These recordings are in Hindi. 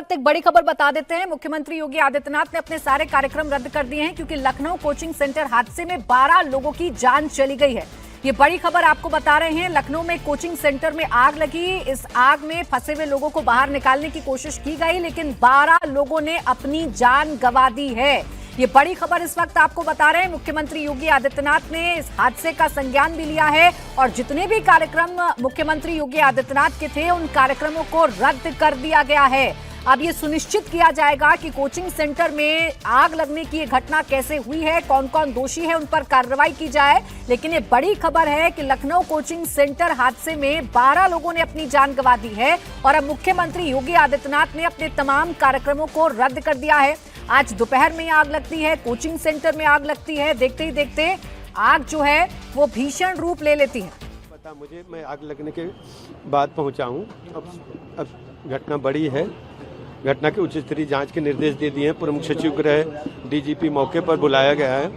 वक्त एक बड़ी खबर बता देते हैं। मुख्यमंत्री योगी आदित्यनाथ ने अपने सारे कार्यक्रम रद्द कर दिए हैं क्योंकि लखनऊ कोचिंग सेंटर हादसे में 12 लोगों की जान चली गई है। ये बड़ी खबर आपको बता रहे हैं। लखनऊ में कोचिंग सेंटर में आग लगी। इस आग में फंसे हुए लोगों को बाहर निकालने की कोशिश की गई, लेकिन 12 लोगों ने अपनी जान गंवा दी है। ये बड़ी खबर इस वक्त आपको बता रहे हैं। मुख्यमंत्री योगी आदित्यनाथ ने इस हादसे का संज्ञान भी लिया है और जितने भी कार्यक्रम मुख्यमंत्री योगी आदित्यनाथ के थे उन कार्यक्रमों को रद्द कर दिया गया है। अब ये सुनिश्चित किया जाएगा कि कोचिंग सेंटर में आग लगने की ये घटना कैसे हुई है, कौन कौन दोषी है, उन पर कार्रवाई की जाए। लेकिन ये बड़ी खबर है कि लखनऊ कोचिंग सेंटर हादसे में 12 लोगों ने अपनी जान गंवा दी है और अब मुख्यमंत्री योगी आदित्यनाथ ने अपने तमाम कार्यक्रमों को रद्द कर दिया है। आज दोपहर में आग लगती है, कोचिंग सेंटर में आग लगती है। देखते ही देखते आग जो है वो भीषण रूप ले लेती है। पता मुझे, मैं आग लगने के बाद पहुंचा हूं। अब घटना बड़ी है। घटना के उच्च स्तरीय जांच के निर्देश दे दिए हैं। प्रमुख सचिव गृह डीजीपी मौके पर बुलाया गया है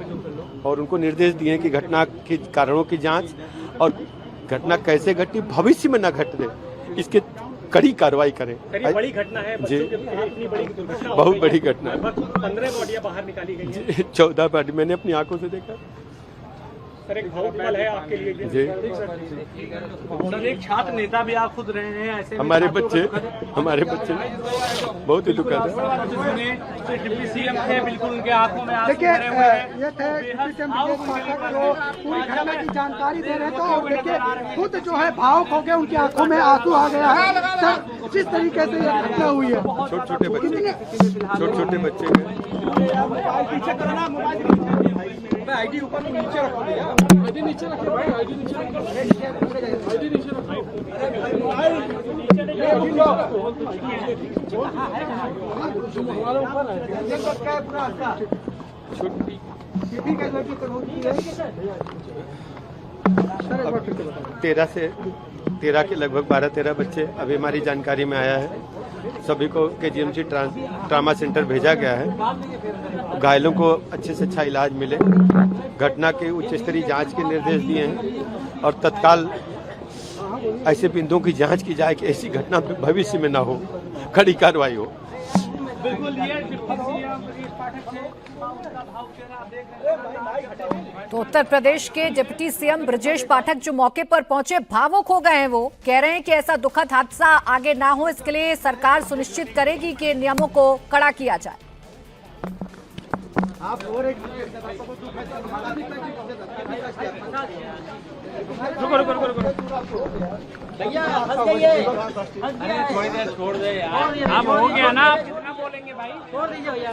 और उनको निर्देश दिए हैं कि घटना के कारणों की जांच और घटना कैसे घटी, भविष्य में न घटने, इसके कड़ी कार्रवाई करें। बड़ी घटना है जी, इतनी बड़ी दुर्घटना, बहुत बड़ी घटना है। 15 बॉडियां बाहर निकाली गई हैं। 14 बॉडी मैंने अपनी आंखों से देखा। सर एक भावुक पल है आपके लिए जी। सर एक छात्र नेता भी आप खुद रहे हैं, ऐसे हमारे बच्चे बहुत ही दुखद है। डिप्टी सीएम थे, बिल्कुल उनके आंखों में देखिए ये थे डिप्टी सीएम ब्रजेश पाठक जो पूरी घटना की जानकारी दे रहे थे और देखिए खुद जो है भावुक हो गए, उनकी आंखों में आंसू आ गया है। सर जिस तरीके से ये घटना हुई है, छोटे बच्चे पीछे करना, आईडी ऊपर नीचे रखो भैया, आईडी नीचे रखो भाई, आईडी नीचे रखो, आईडी नीचे रखो, हमारे ऊपर है। ये सब क्या है पूरा अच्छा छोटी सीधी का लड़की तो होती है। सर एक बार फिर से बताओ। 13 के लगभग 12-13 बच्चे अभी हमारी जानकारी में आया है। सभी को केजीएमसी ट्रामा सेंटर भेजा गया है। घायलों को अच्छे से अच्छा इलाज मिले। घटना के उच्च स्तरीय जांच के निर्देश दिए हैं और तत्काल ऐसे बिंदुओं की जांच की जाए कि ऐसी घटना भविष्य में ना हो, कड़ी कार्रवाई हो। तो उत्तर प्रदेश के डिप्टी सीएम ब्रजेश पाठक जो मौके पर पहुंचे भावुक हो गए हैं। वो कह रहे हैं कि ऐसा दुखद हादसा आगे ना हो, इसके लिए सरकार सुनिश्चित करेगी कि नियमों को कड़ा किया जाए। भैया थोड़ी देर छोड़ दे यार, आप हो गया ना, आप कितना बोलेंगे भाई, छोड़ दीजिए भैया।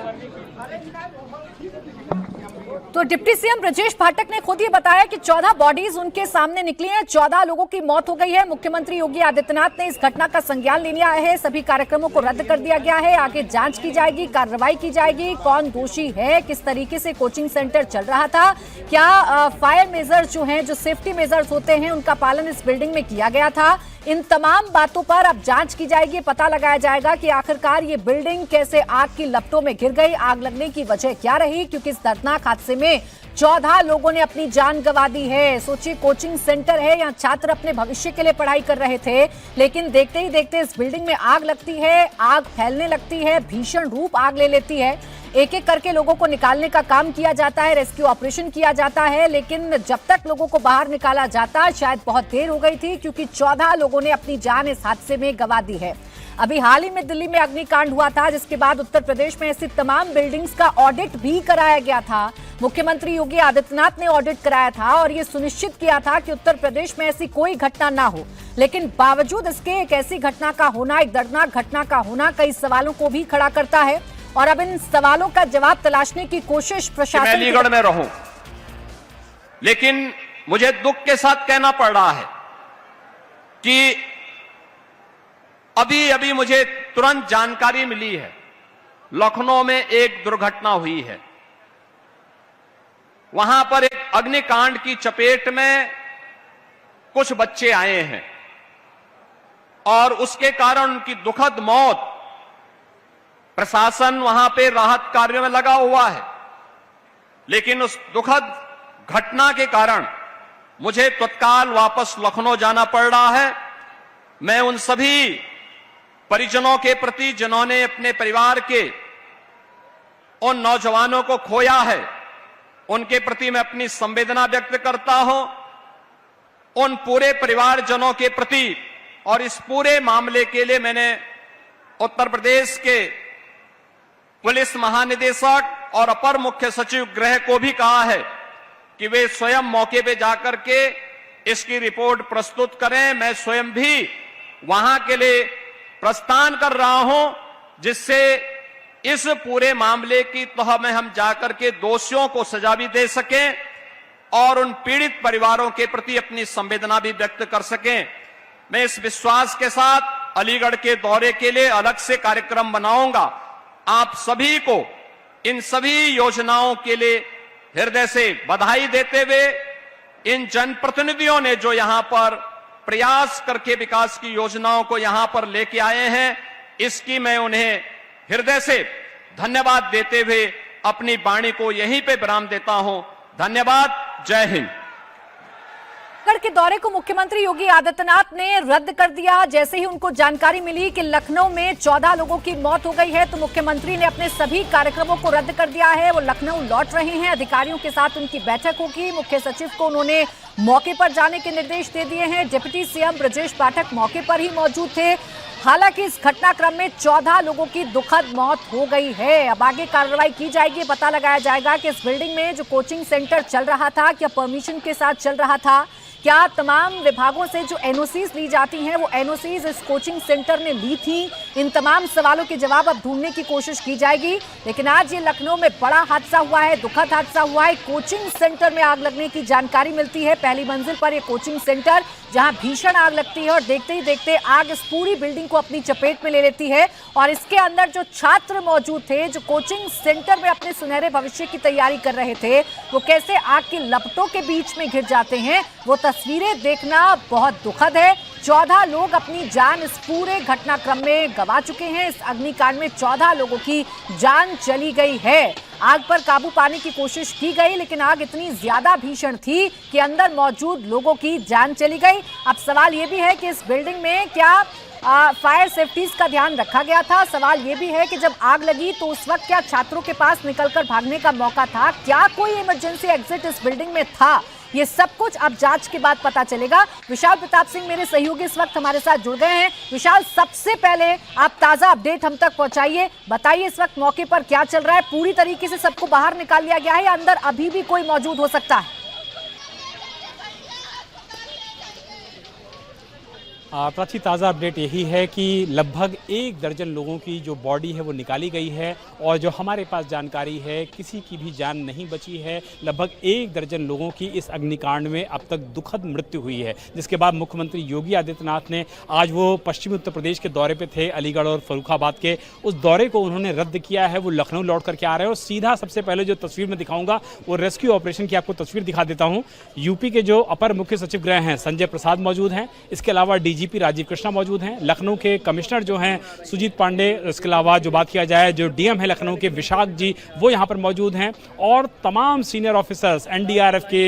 तो डिप्टी सीएम ब्रजेश पाठक ने खुद ये बताया कि 14 बॉडीज उनके सामने निकली हैं, 14 लोगों की मौत हो गई है। मुख्यमंत्री योगी आदित्यनाथ ने इस घटना का संज्ञान ले लिया है। सभी कार्यक्रमों को रद्द कर दिया गया है। आगे जांच की जाएगी, कार्रवाई की जाएगी, कौन दोषी है, किस तरीके से कोचिंग सेंटर चल रहा था, क्या फायर मेजर्स जो हैं, जो सेफ्टी मेजर्स होते हैं, उनका पालन इस बिल्डिंग में किया गया था। इन तमाम बातों पर अब जांच की जाएगी। पता लगाया जाएगा कि आखिरकार ये बिल्डिंग कैसे आग की लपटों में घिर गई, आग लगने की वजह क्या रही, क्योंकि इस दर्दनाक हादसे में 14 लोगों ने अपनी जान गंवा दी है। सोचिए कोचिंग सेंटर है, यहाँ छात्र अपने भविष्य के लिए पढ़ाई कर रहे थे, लेकिन देखते ही देखते इस बिल्डिंग में आग लगती है, आग फैलने लगती है, भीषण रूप आग ले लेती है। एक एक करके लोगों को निकालने का काम किया जाता है, रेस्क्यू ऑपरेशन किया जाता है, लेकिन जब तक लोगों को बाहर निकाला जाता शायद बहुत देर हो गई थी, क्योंकि 14 लोगों ने अपनी जान इस हादसे में गंवा दी है। अभी हाल ही में दिल्ली में अग्निकांड हुआ था, जिसके बाद उत्तर प्रदेश में ऐसी तमाम बिल्डिंग्स का ऑडिट भी कराया गया था। मुख्यमंत्री योगी आदित्यनाथ ने ऑडिट कराया था और ये सुनिश्चित किया था कि उत्तर प्रदेश में ऐसी कोई घटना ना हो, लेकिन बावजूद इसके एक ऐसी घटना का होना, एक दर्दनाक घटना का होना कई सवालों को भी खड़ा करता है और अब इन सवालों का जवाब तलाशने की कोशिश प्रशासन मैं अलीगढ़ में रहूं, लेकिन मुझे दुख के साथ कहना पड़ रहा है कि अभी अभी मुझे तुरंत जानकारी मिली है, लखनऊ में एक दुर्घटना हुई है। वहां पर एक अग्निकांड की चपेट में कुछ बच्चे आए हैं और उसके कारण उनकी दुखद मौत। प्रशासन वहां पे राहत कार्यों में लगा हुआ है, लेकिन उस दुखद घटना के कारण मुझे तत्काल वापस लखनऊ जाना पड़ रहा है। मैं उन सभी परिजनों के प्रति जिन्होंने अपने परिवार के उन नौजवानों को खोया है, उनके प्रति मैं अपनी संवेदना व्यक्त करता हूं। उन पूरे परिवारजनों के प्रति और इस पूरे मामले के लिए मैंने उत्तर प्रदेश के पुलिस महानिदेशक और अपर मुख्य सचिव गृह को भी कहा है कि वे स्वयं मौके पे जाकर के इसकी रिपोर्ट प्रस्तुत करें। मैं स्वयं भी वहां के लिए प्रस्थान कर रहा हूं, जिससे इस पूरे मामले की तह में हम जाकर के दोषियों को सजा भी दे सकें और उन पीड़ित परिवारों के प्रति अपनी संवेदना भी व्यक्त कर सकें। मैं इस विश्वास के साथ अलीगढ़ के दौरे के लिए अलग से कार्यक्रम बनाऊंगा। आप सभी को इन सभी योजनाओं के लिए हृदय से बधाई देते हुए, इन जनप्रतिनिधियों ने जो यहां पर प्रयास करके विकास की योजनाओं को यहां पर लेके आए हैं, इसकी मैं उन्हें हृदय से धन्यवाद देते हुए अपनी वाणी को यहीं पे विराम देता हूं। धन्यवाद। जय हिंद। अलीगढ़ के दौरे को मुख्यमंत्री योगी आदित्यनाथ ने रद्द कर दिया। जैसे ही उनको जानकारी मिली कि लखनऊ में 14 लोगों की मौत हो गई है, तो मुख्यमंत्री ने अपने सभी कार्यक्रमों को रद्द कर दिया है। वो लखनऊ लौट रहे हैं, अधिकारियों के साथ उनकी बैठक होगी। मुख्य सचिव को उन्होंने मौके पर जाने के निर्देश दे दिए हैं। डिप्टी सीएम ब्रजेश पाठक मौके पर ही मौजूद थे। हालांकि इस घटनाक्रम में 14 लोगों की दुखद मौत हो गई है। अब आगे कार्रवाई की जाएगी, पता लगाया जाएगा कि इस बिल्डिंग में जो कोचिंग सेंटर चल रहा था, क्या परमिशन के साथ चल रहा था, क्या तमाम विभागों से जो एनओसीज ली जाती हैं वो एनओसीज इस कोचिंग सेंटर ने ली थी। इन तमाम सवालों के जवाब अब ढूंढने की कोशिश की जाएगी। लेकिन आज ये लखनऊ में बड़ा हादसा हुआ है, दुखद हादसा हुआ है। कोचिंग सेंटर में आग लगने की जानकारी मिलती है। पहली मंजिल पर यह कोचिंग सेंटर, जहां भीषण आग लगती है और देखते ही देखते आग इस पूरी बिल्डिंग को अपनी चपेट में ले लेती है। और इसके अंदर जो छात्र मौजूद थे, जो कोचिंग सेंटर में अपने सुनहरे भविष्य की तैयारी कर रहे थे, वो कैसे आग की लपटों के बीच में घिर जाते हैं, वो तस्वीरें देखना बहुत दुखद है। 14 लोग अपनी जान इस पूरे घटनाक्रम में गंवा चुके हैं। इस अग्निकांड में 14 लोगों की जान चली गई है। आग पर काबू पाने की कोशिश की गई, लेकिन आग इतनी ज्यादा भीषण थी कि अंदर मौजूद लोगों की जान चली गई। अब सवाल ये भी है कि इस बिल्डिंग में क्या फायर सेफ्टीज का ध्यान रखा गया था। सवाल ये भी है कि जब आग लगी तो उस वक्त क्या छात्रों के पास निकलकर भागने का मौका था, क्या कोई इमरजेंसी एग्जिट इस बिल्डिंग में था। ये सब कुछ अब जांच के बाद पता चलेगा। विशाल प्रताप सिंह मेरे सहयोगी इस वक्त हमारे साथ जुड़ गए हैं। विशाल, सबसे पहले आप ताजा अपडेट हम तक पहुंचाइए, बताइए इस वक्त मौके पर क्या चल रहा है। पूरी तरीके से सबको बाहर निकाल लिया गया है या अंदर अभी भी कोई मौजूद हो सकता है? प्राची, ताज़ा अपडेट यही है कि लगभग 1 दर्जन लोगों की जो बॉडी है वो निकाली गई है और जो हमारे पास जानकारी है किसी की भी जान नहीं बची है। लगभग 1 दर्जन लोगों की इस अग्निकांड में अब तक दुखद मृत्यु हुई है, जिसके बाद मुख्यमंत्री योगी आदित्यनाथ ने आज वो पश्चिमी उत्तर प्रदेश के दौरे पे थे, अलीगढ़ और फर्रुखाबाद के, उस दौरे को उन्होंने रद्द किया है। वो लखनऊ लौट करके आ रहे हैं और सीधा सबसे पहले जो तस्वीर मैं दिखाऊंगा वो रेस्क्यू ऑपरेशन की आपको तस्वीर दिखा देता हूँ। यूपी के जो अपर मुख्य सचिव गृह हैं संजय प्रसाद मौजूद हैं, इसके अलावा डीजीपी राजीव कृष्णा मौजूद हैं, लखनऊ के कमिश्नर जो हैं सुजीत पांडे, इसके अलावा जो बात किया जाए जो डीएम है लखनऊ के विशाख जी, वो यहाँ पर मौजूद हैं और तमाम सीनियर ऑफिसर्स एनडीआरएफ के,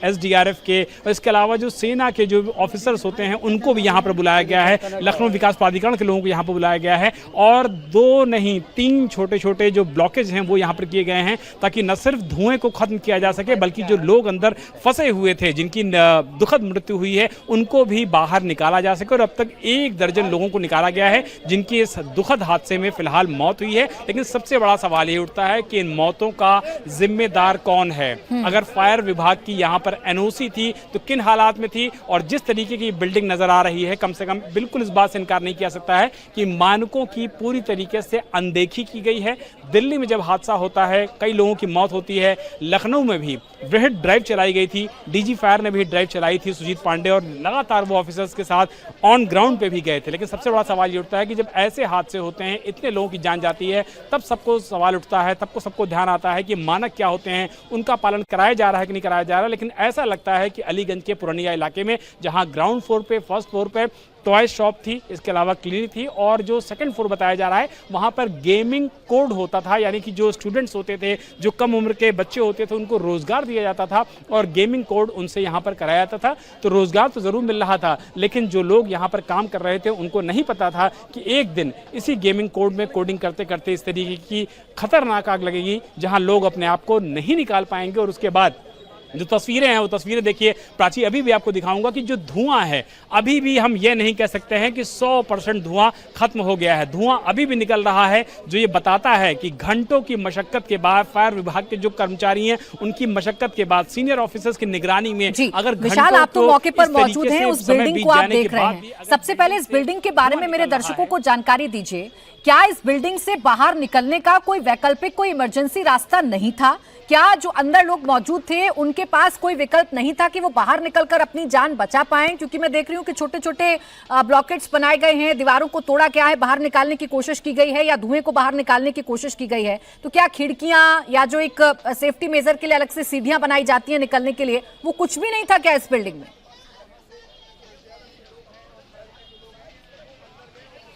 एसडीआरएफ के और इसके अलावा जो सेना के जो ऑफिसर्स होते हैं उनको भी यहाँ पर बुलाया गया है। लखनऊ विकास प्राधिकरण के लोगों को यहाँ पर बुलाया गया है और 2 नहीं 3 छोटे छोटे जो ब्लॉकेज हैं वो यहाँ पर किए गए हैं, ताकि न सिर्फ धुएं को खत्म किया जा सके बल्कि जो लोग अंदर फंसे हुए थे, जिनकी दुखद मृत्यु हुई है, उनको भी बाहर निकाला जा सके। और अब तक 1 दर्जन लोगों को निकाला गया है जिनकी इस दुखद हादसे में फिलहाल मौत हुई है। लेकिन सबसे बड़ा सवाल ये उठता है कि इन मौतों का जिम्मेदार कौन है। अगर फायर विभाग की यहाँ पर एनओसी थी तो किन हालात में थी, और जिस तरीके की बिल्डिंग नजर आ रही है, कम से कम बिल्कुल इस बात से इनकार नहीं किया सकता है कि मानकों की पूरी तरीके से अनदेखी की गई है। दिल्ली में जब हादसा होता है कई लोगों की मौत होती है, लखनऊ में भी वृहद ड्राइव चलाई गई थी, डीजी फायर ने भी ड्राइव चलाई थी सुजीत पांडे, और लगातार वो ऑफिसर्स के साथ ऑन ग्राउंड पे भी गए थे। लेकिन सबसे बड़ा सवाल ये उठता है कि जब ऐसे हादसे होते हैं, इतने लोगों की जान जाती है, तब सबको सवाल उठता है, तब सबको ध्यान आता है कि मानक क्या होते हैं, उनका पालन कराया जा रहा है कि नहीं कराया जा रहा। लेकिन ऐसा लगता है कि अलीगंज के पुरानिया इलाके में, जहां ग्राउंड फ्लोर पे, फर्स्ट फ्लोर पे टॉय शॉप थी, इसके अलावा क्लिनिक थी, और जो सेकंड फ्लोर बताया जा रहा है वहां पर गेमिंग कोड होता था, यानी कि जो स्टूडेंट्स होते थे, जो कम उम्र के बच्चे होते थे, उनको रोजगार दिया जाता था और गेमिंग कोड उनसे यहाँ पर कराया जाता था। तो रोजगार तो जरूर मिल रहा था, लेकिन जो लोग यहाँ पर काम कर रहे थे उनको नहीं पता था कि एक दिन इसी गेमिंग कोड में कोडिंग करते करते इस तरीके की खतरनाक आग लगेगी जहां लोग अपने आप को नहीं निकाल पाएंगे। और उसके बाद जो तस्वीरें हैं वो तस्वीरें देखिए प्राची, अभी भी आपको दिखाऊंगा कि जो धुआं है, अभी भी हम ये नहीं कह सकते हैं कि 100% धुआं खत्म हो गया है। धुआं अभी भी निकल रहा है, जो ये बताता है कि घंटों की मशक्कत के बाद फायर विभाग के जो कर्मचारी हैं उनकी मशक्कत के बाद सीनियर ऑफिसर्स की निगरानी में अगर विशाल आप तो मौके पर मौजूद हैं, उस बिल्डिंग को आप देख रहे हैं। सबसे पहले इस बिल्डिंग के बारे में मेरे दर्शकों को जानकारी दीजिए, क्या इस बिल्डिंग से बाहर निकलने का कोई वैकल्पिक, कोई इमरजेंसी रास्ता नहीं था? क्या जो अंदर लोग मौजूद थे उनके पास कोई विकल्प नहीं था कि वो बाहर निकलकर अपनी जान बचा पाएं? क्योंकि मैं देख रही हूं कि छोटे छोटे ब्लॉकेट्स बनाए गए हैं, दीवारों को तोड़ा गया है, बाहर निकालने की कोशिश की गई है या धुएं को बाहर निकालने की कोशिश की गई है। तो क्या खिड़कियां या जो एक सेफ्टी मेजर के लिए अलग से सीढ़ियां बनाई जाती हैं निकलने के लिए, वो कुछ भी नहीं था क्या इस बिल्डिंग में?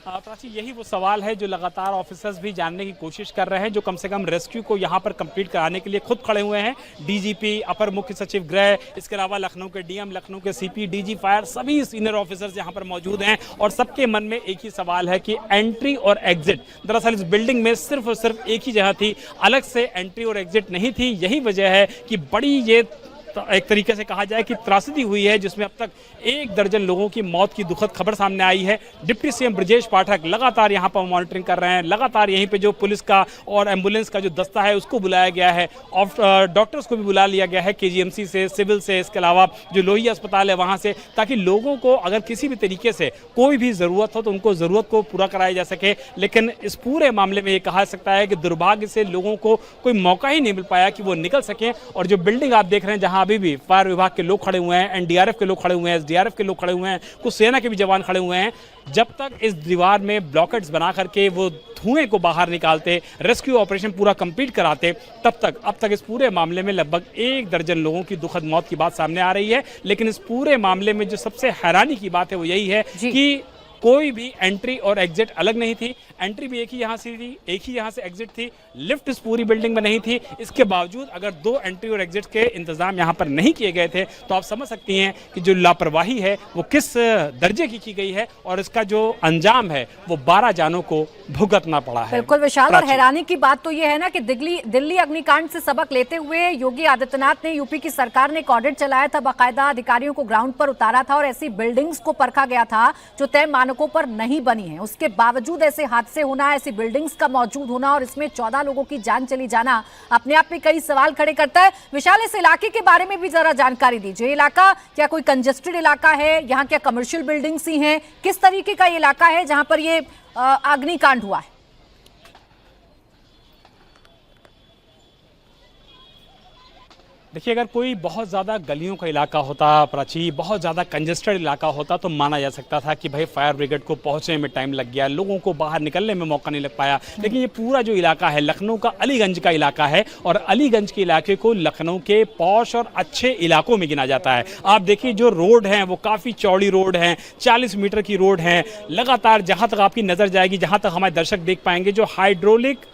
प्राची, यही वो सवाल है जो लगातार ऑफिसर्स भी जानने की कोशिश कर रहे हैं, जो कम से कम रेस्क्यू को यहाँ पर कंप्लीट कराने के लिए खुद खड़े हुए हैं। डीजीपी, अपर मुख्य सचिव गृह, इसके अलावा लखनऊ के डीएम, लखनऊ के सीपी, डीजी फायर, सभी सीनियर ऑफिसर्स यहाँ पर मौजूद हैं और सबके मन में एक ही सवाल है कि एंट्री और एग्जिट। दरअसल इस बिल्डिंग में सिर्फ और सिर्फ एक ही जगह थी, अलग से एंट्री और एग्जिट नहीं थी। यही वजह है कि बड़ी ये एक तरीके से कहा जाए कि त्रासदी हुई है, जिसमें अब तक 1 दर्जन लोगों की मौत की दुखद खबर सामने आई है। डिप्टी सीएम ब्रजेश पाठक लगातार यहां पर मॉनिटरिंग कर रहे हैं, लगातार यहीं पे जो पुलिस का और एम्बुलेंस का जो दस्ता है उसको बुलाया गया है, और डॉक्टर्स को भी बुला लिया गया है केजीएमसी से, सिविल से, इसके अलावा जो लोहिया अस्पताल है वहां से, ताकि लोगों को अगर किसी भी तरीके से कोई भी जरूरत हो तो उनको जरूरत को पूरा कराया जा सके। लेकिन इस पूरे मामले में ये कहा सकता है कि दुर्भाग्य से लोगों को कोई मौका ही नहीं मिल पाया कि वो निकल सके। और जो बिल्डिंग आप देख रहे हैं जहां अभी भी फायर विभाग के लोग खड़े हुए हैं, एनडीआरएफ के लोग खड़े हुए हैं, एसडीआरएफ के लोग खड़े हुए हैं, कुछ सेना के भी जवान खड़े हुए हैं, जब तक इस दीवार में ब्लॉकेट्स बना करके वो धुएं को बाहर निकालते, रेस्क्यू ऑपरेशन पूरा कंप्लीट कराते, तब तक अब तक इस पूरे मामले में लगभग 1 दर्जन लोगों की दुखद मौत की बात सामने आ रही है। लेकिन इस पूरे मामले में जो सबसे हैरानी की बात है वो यही है कि कोई भी एंट्री और एग्जिट अलग नहीं थी। एंट्री भी एक ही यहाँ से थी, एक ही यहाँ से एग्जिट थी, लिफ्ट इस पूरी बिल्डिंग में नहीं थी। इसके बावजूद अगर 2 एंट्री और एग्जिट के इंतजाम यहाँ पर नहीं किए गए थे तो आप समझ सकती हैं कि जो लापरवाही है वो किस दर्जे की गई है, और इसका जो अंजाम है वो 12 जानों को भुगतना पड़ा है। बिल्कुल विशाल, और हैरानी की बात तो ये है ना कि दिल्ली अग्निकांड से सबक लेते हुए योगी आदित्यनाथ ने, यूपी की सरकार ने एक ऑडिट चलाया था, बाकायदा अधिकारियों को ग्राउंड पर उतारा था और ऐसी बिल्डिंग्स को परखा गया था जो तय मानकों पर नहीं बनी है। उसके बावजूद ऐसे हादसे होना, ऐसी बिल्डिंग्स का मौजूद होना और इसमें 14 लोगों की जान चली जाना अपने आप में कई सवाल खड़े करता है। विशाल, इस इलाके के बारे में भी जरा जानकारी दीजिए। इलाका क्या कोई कंजेस्टेड इलाका है? यहाँ क्या कमर्शियल बिल्डिंग्स ही हैं? किस तरीके का इलाका है जहां पर ये अग्निकांड हुआ है? देखिए, अगर कोई बहुत ज़्यादा गलियों का इलाका होता प्राची, बहुत ज़्यादा कंजेस्टेड इलाका होता तो माना जा सकता था कि भाई फायर ब्रिगेड को पहुंचने में टाइम लग गया, लोगों को बाहर निकलने में मौका नहीं लग पाया। लेकिन ये पूरा जो इलाका है लखनऊ का अलीगंज का इलाका है, और अलीगंज के इलाके को लखनऊ के पॉश और अच्छे इलाकों में गिना जाता है। आप देखिए जो रोड हैं वो काफ़ी चौड़ी रोड हैं, 40 मीटर की रोड हैं। लगातार जहाँ तक आपकी नज़र जाएगी, जहाँ तक हमारे दर्शक देख पाएंगे, जो हाइड्रोलिक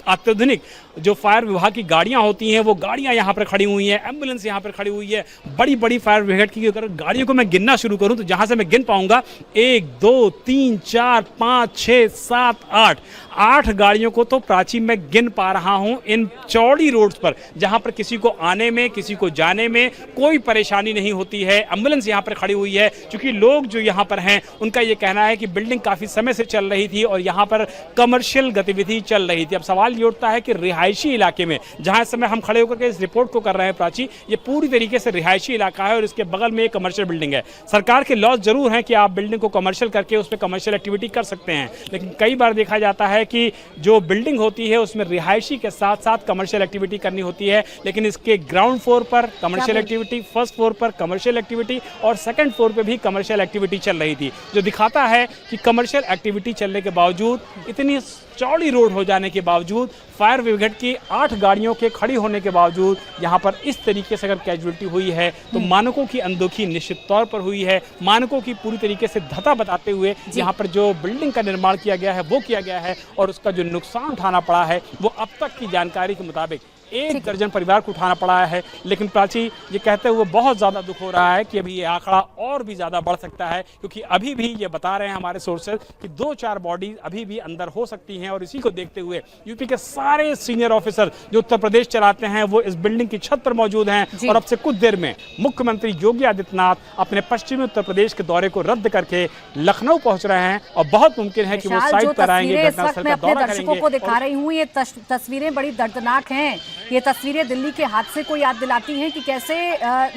अत्याधुनिक जो फायर विभाग की गाड़ियां होती हैं वो गाड़ियां यहां पर खड़ी हुई हैं, एम्बुलेंस यहां पर खड़ी हुई है, बड़ी बड़ी फायर ब्रिगेड की। अगर गाड़ियों को मैं गिनना शुरू करूं तो जहां से मैं गिन पाऊंगा 1 2 3 4 5 6 7 8 गाड़ियों को तो प्राची मैं गिन पा रहा हूं इन चौड़ी रोड्स पर, जहां पर किसी को आने में, किसी को जाने में कोई परेशानी नहीं होती है। एम्बुलेंस यहां पर खड़ी हुई है, क्योंकि लोग जो यहां पर हैं उनका ये कहना है कि बिल्डिंग काफी समय से चल रही थी और यहां पर कमर्शियल गतिविधि चल रही थी। अब सवाल ये उठता है कि रिहायशी इलाके में, जहां इस समय हम खड़े होकर के इस रिपोर्ट को कर रहे हैं प्राची, ये पूरी तरीके से रिहायशी इलाका है और इसके बगल में एक कमर्शियल बिल्डिंग है। सरकार के लॉज जरूर हैं कि आप बिल्डिंग को कमर्शियल करके उस पर कमर्शियल एक्टिविटी कर सकते हैं, लेकिन कई बार देखा जाता है कि जो बिल्डिंग होती है उसमें रिहायशी के साथ साथ कमर्शियल एक्टिविटी करनी होती है। लेकिन इसके ग्राउंड फ्लोर पर कमर्शियल एक्टिविटी, फर्स्ट फ्लोर पर कमर्शियल एक्टिविटी और सेकंड फ्लोर पर भी कमर्शियल एक्टिविटी चल रही थी, जो दिखाता है कि कमर्शियल एक्टिविटी चलने के बावजूद, इतनी चौड़ी रोड हो जाने के बावजूद, फायर ब्रिगेड की 8 गाड़ियों के खड़ी होने के बावजूद यहाँ पर इस तरीके से अगर कैजुअलिटी हुई है तो मानकों की अनदेखी निश्चित तौर पर हुई है। मानकों की पूरी तरीके से धता बताते हुए यहाँ पर जो बिल्डिंग का निर्माण किया गया है वो किया गया है और उसका जो नुकसान उठाना पड़ा है वो अब तक की जानकारी के मुताबिक 1 दर्जन परिवार को उठाना पड़ा है। लेकिन प्राची, ये कहते हुए बहुत ज़्यादा दुख हो रहा है कि अभी ये आंकड़ा और भी ज़्यादा बढ़ सकता है, क्योंकि अभी भी ये बता रहे हैं हमारे सोर्सेज कि 2-4 बॉडीज अभी भी अंदर हो सकती हैं। और इसी को देखते हुए यूपी के सारे सीनियर ऑफिसर जो उत्तर प्रदेश चलाते हैं वो इस बिल्डिंग की छत पर मौजूद हैं और अब से कुछ देर में मुख्यमंत्री योगी आदित्यनाथ अपने पश्चिमी उत्तर प्रदेश के दौरे को रद्द करके लखनऊ पहुंच रहे हैं और बहुत मुमकिन है कि वो साइट पर आएंगे, घटनास्थल का दौरा करेंगे। को दिखा रही हूँ, ये तस्वीरें बड़ी दर्दनाक हैं। ये तस्वीरें दिल्ली के हादसे को याद दिलाती हैं कि कैसे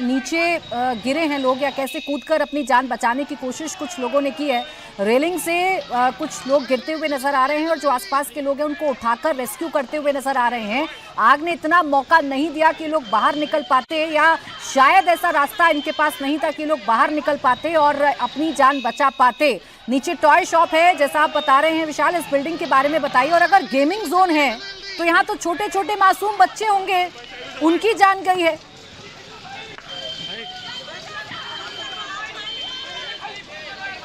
नीचे गिरे हैं लोग या कैसे कूदकर अपनी जान बचाने की कोशिश कुछ लोगों ने की है। रेलिंग से कुछ लोग गिरते हुए नजर आ रहे हैं और जो आसपास के लोग हैं उनको उठाकर रेस्क्यू करते हुए नजर आ रहे हैं। आग ने इतना मौका नहीं दिया कि लोग बाहर निकल पाते, या शायद ऐसा रास्ता इनके पास नहीं था कि लोग बाहर निकल पाते और अपनी जान बचा पाते। नीचे टॉय शॉप है, जैसा आप बता रहे हैं विशाल, इस बिल्डिंग के बारे में बताइए। और अगर गेमिंग जोन है तो यहाँ तो छोटे छोटे मासूम बच्चे होंगे, उनकी जान गई है।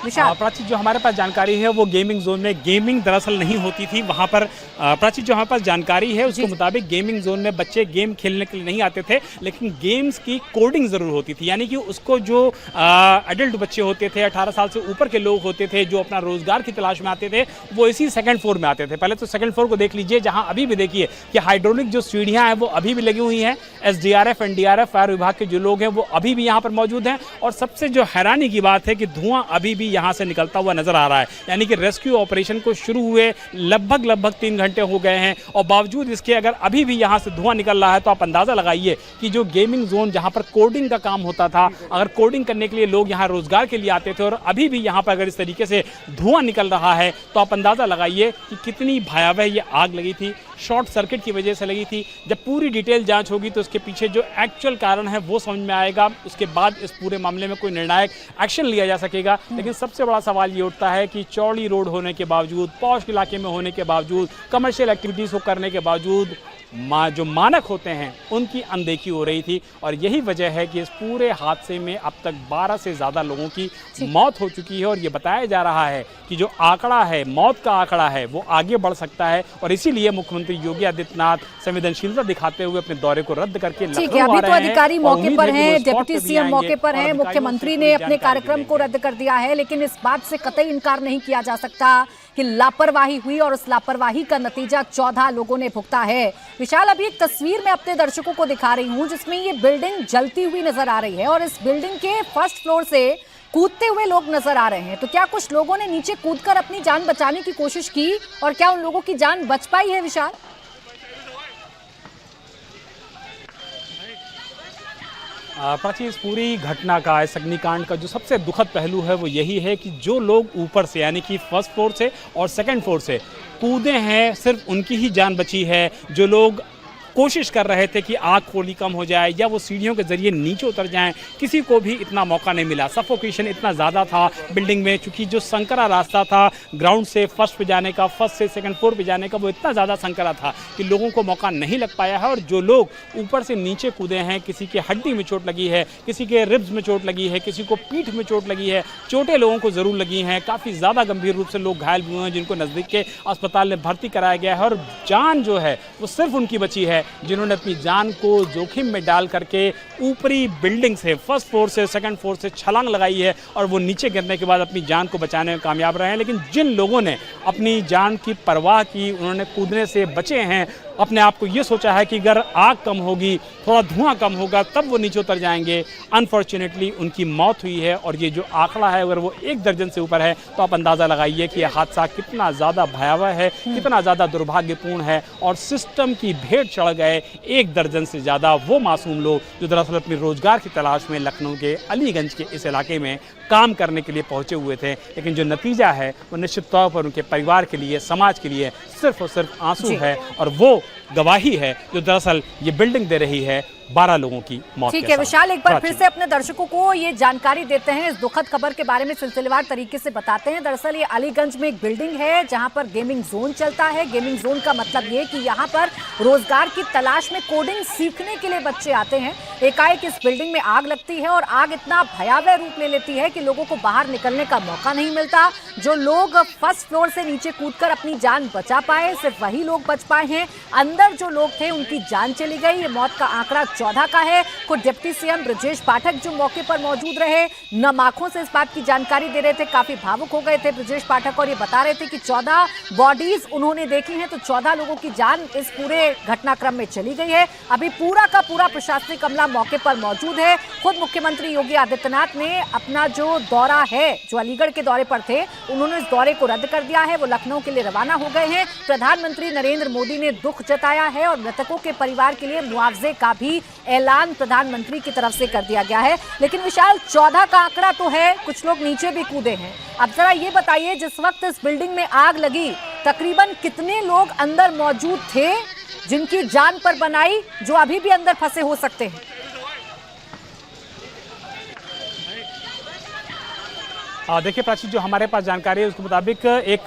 प्राची, जो हमारे पास जानकारी है वो गेमिंग जोन में गेमिंग दरअसल नहीं होती थी वहाँ पर। प्राची, जो हमारे पास जानकारी है उसके मुताबिक गेमिंग जोन में बच्चे गेम खेलने के लिए नहीं आते थे, लेकिन गेम्स की कोडिंग ज़रूर होती थी। यानी कि उसको जो एडल्ट बच्चे होते थे, 18 साल से ऊपर के लोग होते थे जो अपना रोजगार की तलाश में आते थे, वो इसी 2nd फ्लोर में आते थे। पहले तो 2nd फ्लोर को देख लीजिए, जहाँ अभी भी देखिए कि हाइड्रोलिक जो सीढ़ियाँ हैं वो अभी भी लगी हुई हैं। SDRF, NDRF, फायर विभाग के जो लोग हैं वो अभी भी यहाँ पर मौजूद हैं। और सबसे जो हैरानी की बात है कि धुआं अभी भी यहाँ से निकलता हुआ नजर आ रहा है। यानी कि रेस्क्यू ऑपरेशन को शुरू हुए लगभग 3 घंटे हो गए हैं और बावजूद इसके अगर अभी भी यहाँ से धुआं निकल रहा है तो आप अंदाजा लगाइए कि जो गेमिंग जोन जहाँ पर कोडिंग का काम होता था, अगर कोडिंग करने के लिए लोग यहाँ रोजगार के लिए आते थे और अभी भी यहाँ पर अगर इस तरीके से धुआं निकल रहा है तो आप अंदाजा लगाइए कि कितनी भयावह ये आग लगी थी। शॉर्ट सर्किट की वजह से लगी थी। जब पूरी डिटेल जांच होगी तो उसके पीछे जो एक्चुअल कारण है वो समझ में आएगा। उसके बाद इस पूरे मामले में कोई निर्णायक एक्शन लिया जा सकेगा। लेकिन सबसे बड़ा सवाल ये उठता है कि चौड़ी रोड होने के बावजूद, पॉश इलाके में होने के बावजूद, कमर्शियल एक्टिविटीज़ को करने के बावजूद जो मानक होते हैं उनकी अनदेखी हो रही थी। और यही वजह है कि इस पूरे हादसे में अब तक 12 से ज़्यादा लोगों की मौत हो चुकी है। और ये बताया जा रहा है कि जो आंकड़ा है, मौत का आंकड़ा है, वो आगे बढ़ सकता है। और इसीलिए मुख्यमंत्री योगी आदित्यनाथ संवेदनशीलता दिखाते हुए अपने दौरे को रद्द करके अभी तो अधिकारी मौके पर हैं, डिप्टी सीएम मौके पर हैं, मुख्यमंत्री ने अपने कार्यक्रम को रद्द कर दिया है। लेकिन इस बात से कतई इनकार नहीं किया जा सकता कि लापरवाही हुई और उस लापरवाही का नतीजा 14 लोगों ने भुगता है। विशाल, अभी एक तस्वीर मैं अपने दर्शकों को दिखा रही हूं जिसमें ये बिल्डिंग जलती हुई नजर आ रही है और इस बिल्डिंग के 1st फ्लोर से कूदते हुए लोग नजर आ रहे हैं। तो क्या कुछ लोगों ने नीचे कूदकर अपनी जान बचाने की कोशिश की और क्या उन लोगों की जान बच पाई है विशाल? प्राची, इस पूरी घटना का, इस अग्निकांड का जो सबसे दुखद पहलू है वो यही है कि जो लोग ऊपर से यानी कि 1st फ्लोर से और 2nd फ्लोर से कूदे हैं, सिर्फ उनकी ही जान बची है। जो लोग कोशिश कर रहे थे कि आग थोड़ी कम हो जाए या वो सीढ़ियों के जरिए नीचे उतर जाएं, किसी को भी इतना मौका नहीं मिला। सफोकेशन इतना ज़्यादा था बिल्डिंग में, चूंकि जो संकरा रास्ता था ग्राउंड से 1st पे जाने का, 1st से 2nd फ्लोर पे जाने का, वो इतना ज़्यादा संकरा था कि लोगों को मौका नहीं लग पाया है। और जो लोग ऊपर से नीचे कूदे हैं, किसी के हड्डी में चोट लगी है, किसी के रिब्स में चोट लगी है, किसी को पीठ में चोट लगी है, चोटें लोगों को ज़रूर लगी हैं। काफ़ी ज़्यादा गंभीर रूप से लोग घायल हुए हैं जिनको नज़दीक के अस्पताल में भर्ती कराया गया है। और जान जो है वो सिर्फ उनकी बची है जिन्होंने अपनी जान को जोखिम में डाल करके ऊपरी बिल्डिंग से, 1st फ्लोर से 2nd फ्लोर से छलांग लगाई है और वो नीचे गिरने के बाद अपनी जान को बचाने में कामयाब रहे हैं। लेकिन जिन लोगों ने अपनी जान की परवाह की, उन्होंने कूदने से बचे हैं, अपने आप को ये सोचा है कि अगर आग कम होगी, थोड़ा धुआं कम होगा, तब वो नीचे उतर जाएंगे, अनफॉर्चुनेटली उनकी मौत हुई है। और ये जो आंकड़ा है अगर वो 1 दर्जन से ऊपर है तो आप अंदाज़ा लगाइए कि यह हादसा कितना ज़्यादा भयावह है, कितना ज़्यादा दुर्भाग्यपूर्ण है। और सिस्टम की भेंट चढ़ गए 1 दर्जन से ज़्यादा वो मासूम लोग जो दरअसल अपने रोजगार की तलाश में लखनऊ के अलीगंज के इस इलाके में काम करने के लिए पहुंचे हुए थे। लेकिन जो नतीजा है वो निश्चित तौर पर उनके परिवार के लिए, समाज के लिए सिर्फ और सिर्फ आंसू है। और वो गवाही है जो दरअसल ये बिल्डिंग दे रही है 12 लोगों की मौत। ठीक है विशाल, एक बार फिर से अपने दर्शकों को ये जानकारी देते हैं, इस दुखद खबर के बारे में सिलसिलेवार तरीके से बताते हैं। दरअसल ये अलीगंज में एक बिल्डिंग है जहां पर गेमिंग जोन चलता है। गेमिंग जोन का मतलब ये कि यहां पर रोजगार की तलाश में कोडिंग सीखने के लिए बच्चे आते हैं। एकाएक इस बिल्डिंग में आग लगती है और आग इतना भयावह रूप ले लेती है कि लोगों को बाहर निकलने का मौका नहीं मिलता। जो लोग फर्स्ट फ्लोर से नीचे कूदकर अपनी जान बचा पाए, सिर्फ वही लोग बच पाए हैं। अंदर जो लोग थे उनकी जान चली गई। ये मौत का आंकड़ा 14 का है। खुद डिप्टी सीएम ब्रजेश पाठक जो मौके पर मौजूद रहे, नम आंखों से इस बात की जानकारी दे रहे थे, काफी भावुक हो गए थे ब्रजेश पाठक और ये बता रहे थे कि 14 बॉडीज उन्होंने देखी हैं, तो 14 लोगों की जान इस पूरे घटनाक्रम में चली गई है। अभी पूरा का पूरा प्रशासनिक अमला मौके पर मौजूद है। खुद मुख्यमंत्री योगी आदित्यनाथ ने अपना जो दौरा है, जो अलीगढ़ के दौरे पर थे, उन्होंने इस दौरे को रद्द कर दिया है। वो लखनऊ के लिए रवाना हो गए हैं। प्रधानमंत्री नरेंद्र मोदी ने दुख जताया है और मृतकों के परिवार के लिए मुआवजे का भी ऐलान प्रधानमंत्री की तरफ से कर दिया गया है। लेकिन विशाल, 14 का आंकड़ा तो है, कुछ लोग नीचे भी कूदे हैं। अब जरा ये बताइए, जिस वक्त इस बिल्डिंग में आग लगी तकरीबन कितने लोग अंदर मौजूद थे जिनकी जान पर बनाई, जो अभी भी अंदर फंसे हो सकते हैं? देखिए प्राची, जो हमारे पास जानकारी है उसके मुताबिक एक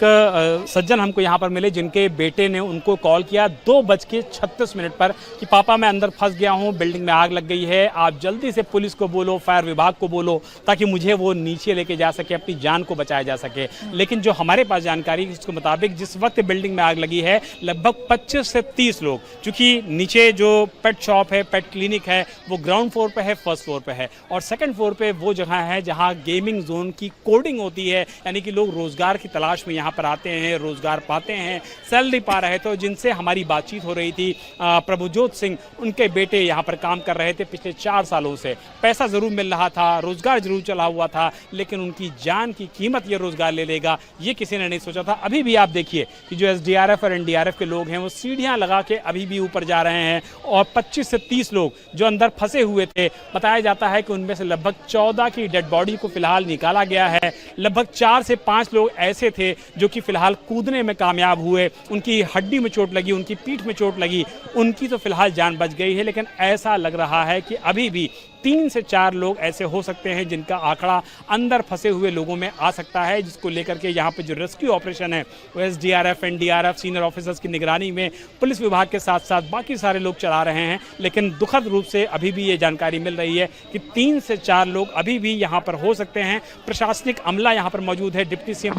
सज्जन हमको यहाँ पर मिले जिनके बेटे ने उनको कॉल किया 2:36 पर कि पापा मैं अंदर फंस गया हूँ, बिल्डिंग में आग लग गई है, आप जल्दी से पुलिस को बोलो, फायर विभाग को बोलो ताकि मुझे वो नीचे लेके जा सके, अपनी जान को बचाया जा सके। लेकिन जो हमारे पास जानकारी उसके मुताबिक जिस वक्त बिल्डिंग में आग लगी है लगभग 25 से 30 लोग, चूँकि नीचे जो पेट शॉप है, पेट क्लिनिक है, वो ग्राउंड फ्लोर पर है, फर्स्ट फ्लोर पर है और सेकेंड फ्लोर पर वो जगह है जहाँ गेमिंग जोन की कोडिंग होती है, यानी कि लोग रोजगार की तलाश में यहाँ पर आते हैं, रोजगार पाते हैं, सैलरी पा रहे थे। जिनसे हमारी बातचीत हो रही थी, प्रभुजोत सिंह, उनके बेटे यहाँ पर काम कर रहे थे पिछले 4 सालों से, पैसा जरूर मिल रहा था, रोजगार जरूर चला हुआ था, लेकिन उनकी जान की कीमत ये रोजगार ले लेगा, ये किसी ने नहीं सोचा था। अभी भी आप देखिए कि जो SDRF और NDRF के लोग हैं वो सीढ़ियां लगा के अभी भी ऊपर जा रहे हैं और 25 से 30 लोग जो अंदर फंसे हुए थे, बताया जाता है कि उनमें से लगभग 14 की डेड बॉडी को फिलहाल निकाला गया है। लगभग 4 से 5 लोग ऐसे थे जो कि फिलहाल कूदने में कामयाब हुए, उनकी हड्डी में चोट लगी, उनकी पीठ में चोट लगी, उनकी तो फिलहाल जान बच गई है। लेकिन ऐसा लग रहा है कि अभी भी 3 से 4 लोग ऐसे हो सकते हैं जिनका आंकड़ा अंदर फंसे हुए लोगों में आ सकता है, जिसको लेकर के यहाँ पे जो रेस्क्यू ऑपरेशन है वो SDRF, NDRF सीनियर ऑफिसर्स की निगरानी में पुलिस विभाग के साथ साथ बाकी सारे लोग चला रहे हैं। लेकिन दुखद रूप से अभी भी ये जानकारी मिल रही है कि 3 से 4 लोग अभी भी यहाँ पर हो सकते हैं। प्रशासनिक अमला यहाँ पर मौजूद है। डिप्टी सीएम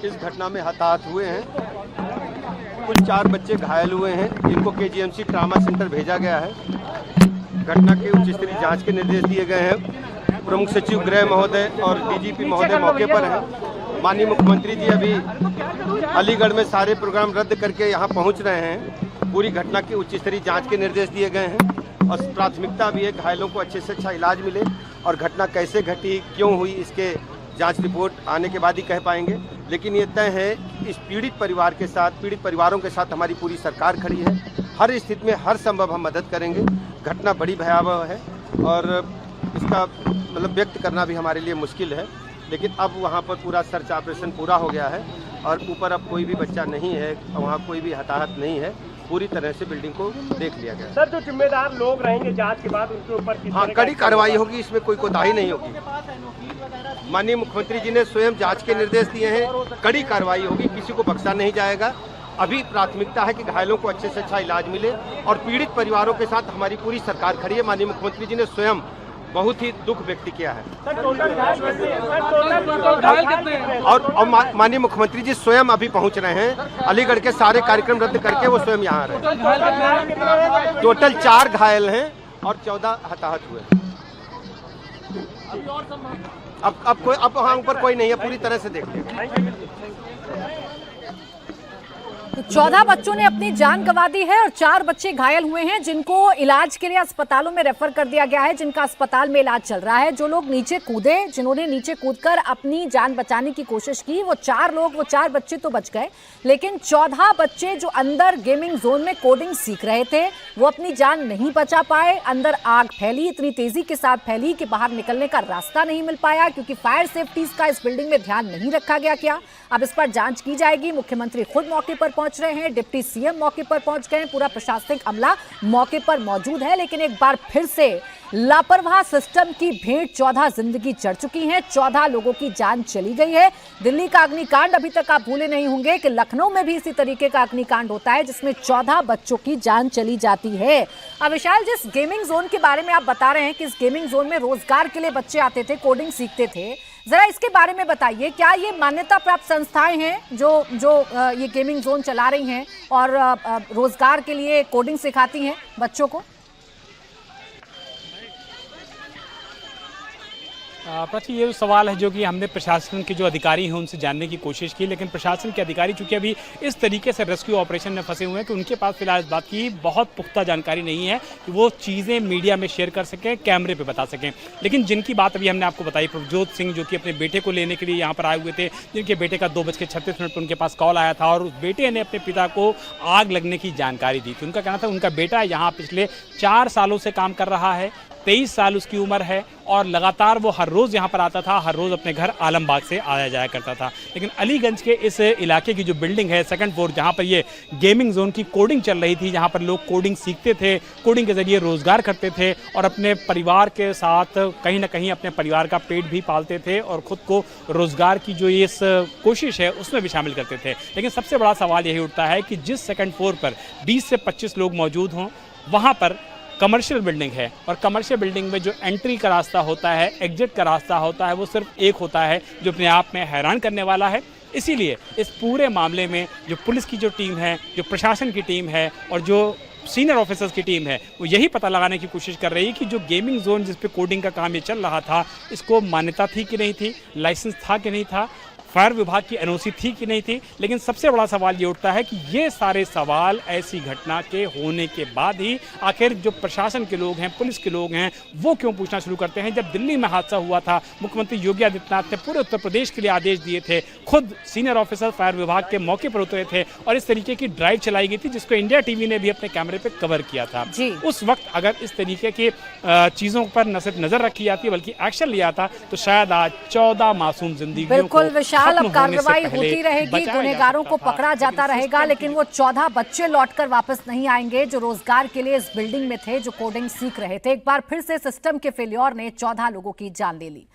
इस घटना में हताहत हुए हैं, कुछ 4 बच्चे घायल हुए हैं, जिनको KGMC ट्रामा सेंटर भेजा गया है। घटना के उच्च स्तरीय जांच के निर्देश दिए गए हैं। प्रमुख सचिव गृह महोदय और DGP महोदय मौके पर हैं। माननीय मुख्यमंत्री जी अभी अलीगढ़ में सारे प्रोग्राम रद्द करके यहाँ पहुँच रहे हैं। पूरी घटना की उच्च स्तरीय जांच के निर्देश दिए गए हैं और प्राथमिकता भी है घायलों को अच्छे से अच्छा इलाज मिले और घटना कैसे घटी, क्यों हुई, इसके जांच रिपोर्ट आने के बाद ही कह पाएंगे। लेकिन ये तय है इस पीड़ित परिवार के साथ, पीड़ित परिवारों के साथ हमारी पूरी सरकार खड़ी है। हर स्थिति में हर संभव हम मदद करेंगे। घटना बड़ी भयावह है और इसका मतलब व्यक्त करना भी हमारे लिए मुश्किल है, लेकिन अब वहाँ पर पूरा सर्च ऑपरेशन पूरा हो गया है और ऊपर अब कोई भी बच्चा नहीं है, वहाँ कोई भी हताहत नहीं है। पूरी तरह से बिल्डिंग को देख लिया गया। सर, जो जिम्मेदार लोग रहेंगे जांच के बाद उनके ऊपर हाँ, कड़ी कार्रवाई होगी, इसमें कोई कोताही नहीं होगी। माननीय मुख्यमंत्री जी ने स्वयं जांच के निर्देश दिए हैं, कड़ी कार्रवाई होगी, किसी को बख्शा नहीं जाएगा। अभी प्राथमिकता है कि घायलों को अच्छे से अच्छा इलाज मिले और पीड़ित परिवारों के साथ हमारी पूरी सरकार खड़ी है। माननीय मुख्यमंत्री जी ने स्वयं बहुत ही दुख व्यक्त किया है और माननीय मुख्यमंत्री जी स्वयं अभी पहुंच रहे हैं। अलीगढ़ के सारे कार्यक्रम रद्द करके वो स्वयं यहाँ आ रहे हैं। टोटल 4 घायल हैं और 14 हताहत हुए। अब वहाँ ऊपर कोई नहीं है, पूरी तरह से देख लिया। 14 बच्चों ने अपनी जान गंवा दी है और 4 बच्चे घायल हुए हैं, जिनको इलाज के लिए अस्पतालों में रेफर कर दिया गया है, जिनका अस्पताल में इलाज चल रहा है। जो लोग नीचे कूदे, जिन्होंने नीचे कूदकर अपनी जान बचाने की कोशिश की, वो 4 बच्चे तो बच गए, लेकिन 14 बच्चे जो अंदर गेमिंग जोन में कोडिंग सीख रहे थे वो अपनी जान नहीं बचा पाए। अंदर आग फैली, इतनी तेजी के साथ फैली कि बाहर निकलने का रास्ता नहीं मिल पाया, क्योंकि फायर सेफ्टी का इस बिल्डिंग में ध्यान नहीं रखा गया। क्या अब इस पर जांच की जाएगी। मुख्यमंत्री खुद मौके पर पहुंचे पहुंच रहे हैं, डिप्टी सीएम मौके पर पहुंच गए हैं, पूरा प्रशासनिक अमला मौके पर मौजूद है। लेकिन एक बार फिर से लापरवाह सिस्टम की भेंट 14 जिंदगी चढ़ चुकी है, 14 लोगों की जान चली गई है। दिल्ली का अग्निकांड अभी तक आप भूले नहीं होंगे कि लखनऊ में भी इसी तरीके का अग्निकांड होता है जिसमें 14 बच्चों की जान चली जाती है। अब विशाल, जिस गेमिंग जोन के बारे में आप बता रहे हैं कि इस गेमिंग जोन में रोजगार के लिए बच्चे आते थे, कोडिंग सीखते थे, जरा इसके बारे में बताइए। क्या ये मान्यता प्राप्त संस्थाएं हैं जो ये गेमिंग जोन चला रही हैं और रोजगार के लिए कोडिंग सिखाती हैं बच्चों को? प्रति ये सवाल है जो कि हमने प्रशासन के जो अधिकारी हैं उनसे जानने की कोशिश की, लेकिन प्रशासन के अधिकारी चूंकि अभी इस तरीके से रेस्क्यू ऑपरेशन में फंसे हुए हैं कि उनके पास फिलहाल इस बात की बहुत पुख्ता जानकारी नहीं है कि वो चीज़ें मीडिया में शेयर कर सकें, कैमरे पे बता सकें। लेकिन जिनकी बात अभी हमने आपको बताई, प्रभजोत सिंह जो कि अपने बेटे को लेने के लिए यहाँ पर आए हुए थे, जिनके बेटे का 2:36 पर उनके पास कॉल आया था और उस बेटे ने अपने पिता को आग लगने की जानकारी दी थी। उनका कहना था उनका बेटा यहाँ पिछले 4 सालों से काम कर रहा है, 23 साल उसकी उम्र है और लगातार वो हर रोज़ यहाँ पर आता था, हर रोज़ अपने घर आलमबाग से आया जाया करता था। लेकिन अलीगंज के इस इलाके की जो बिल्डिंग है, सेकंड फ्लोर, जहाँ पर ये गेमिंग जोन की कोडिंग चल रही थी, जहाँ पर लोग कोडिंग सीखते थे, कोडिंग के जरिए रोजगार करते थे और अपने परिवार के साथ कहीं ना कहीं अपने परिवार का पेट भी पालते थे और खुद को रोजगार की जो ये कोशिश है उसमें भी शामिल करते थे। लेकिन सबसे बड़ा सवाल यही उठता है कि जिस सेकंड फ्लोर पर 20 से 25 लोग मौजूद हों, वहाँ पर कमर्शियल बिल्डिंग है और कमर्शियल बिल्डिंग में जो एंट्री का रास्ता होता है, एग्जिट का रास्ता होता है, वो सिर्फ एक होता है, जो अपने आप में हैरान करने वाला है। इसीलिए इस पूरे मामले में जो पुलिस की जो टीम है, जो प्रशासन की टीम है और जो सीनियर ऑफिसर्स की टीम है, वो यही पता लगाने की कोशिश कर रही है कि जो गेमिंग जोन जिस पे कोडिंग का काम ये चल रहा था, इसको मान्यता थी कि नहीं थी, लाइसेंस था कि नहीं था, फायर विभाग की एनओसी थी कि नहीं थी। लेकिन सबसे बड़ा सवाल ये उठता है कि ये सारे सवाल ऐसी घटना के होने के बाद ही आखिर जो प्रशासन के लोग हैं, पुलिस के लोग हैं, वो क्यों पूछना शुरू करते हैं। जब दिल्ली में हादसा हुआ था, मुख्यमंत्री योगी आदित्यनाथ ने पूरे उत्तर प्रदेश के लिए आदेश दिए थे, खुद सीनियर ऑफिसर फायर विभाग के मौके पर उतरे थे और इस तरीके की ड्राइव चलाई गई थी जिसको इंडिया टीवी ने भी अपने कैमरे पर कवर किया था। उस वक्त अगर इस तरीके की चीज़ों पर न सिर्फ नजर रखी जाती बल्कि एक्शन लिया था तो शायद आज 14 मासूम जिंदगियों को अब कार्रवाई होती रहेगी, गुनहगारों को पकड़ा जाता रहेगा, लेकिन वो 14 बच्चे लौटकर वापस नहीं आएंगे जो रोजगार के लिए इस बिल्डिंग में थे, जो कोडिंग सीख रहे थे। एक बार फिर से सिस्टम के फेल्योर ने 14 लोगों की जान ले ली।